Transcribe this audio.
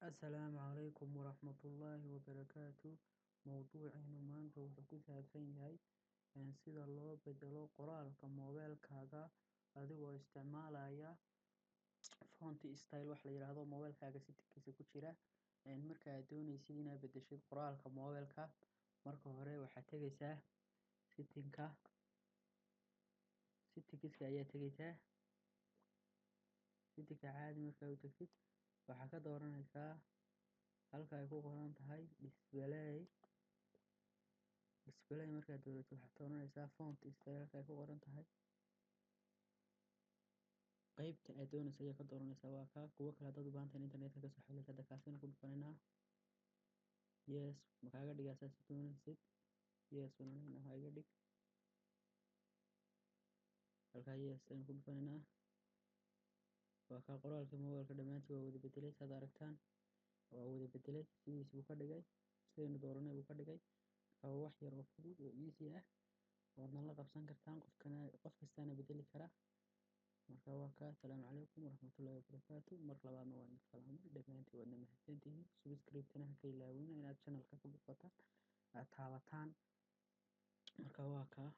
السلام عليكم ورحمة الله وبركاته. موضوعنا maanta wuxuu ku saabsan yahay sida loo bedelo qoraalka moobilkaaga adigoo isticmaalaya font style wax la yiraahdo moobilkaaga settingkiisa ku jira. Marka aad doonaysid inaad bedeshid qoraalka moobilka, marka hore waxaad tagaysaa settingska ayaa tagaysaa. settingka caadi markaa u tagtid waxaa ka dooranaysaa halka ay ku qoran tahay display. markaad doorato waxaad dooranaysaa font style halka ay ku qoran tahay qaybta aad doonayso ayaa ka dooranaysaa. waa kaa kuwa kale haddaad u baahan tahay internetka kasoo xiriirka hadda kaasina ku dhufanaynaa yes makaaga dhigaa saas doonaysid yes waxaa iga dhig halkaa yes ayaan ku dhufanaynaa. waa kaa qoraalka moobilka dhammaantii waa wada bedelay saad aragtaan waa wada bedelay sidiis buu ka dhigay sidaynu dooranay buu ka dhigay. waa wax yar oo fudud oo easy ah waadna la qabsan kartaan qof kastaana bedeli kara. marka waa kaa assalaamu calaykum waraxmatullaahi wabarakaatu. mar labaadna waan idin salaamay dhammaantiin waadna mahadsantihiin. subscribe-tana ha ka ilaawina inaad channelka ku dhufataan aad taabataan. marka waa kaa.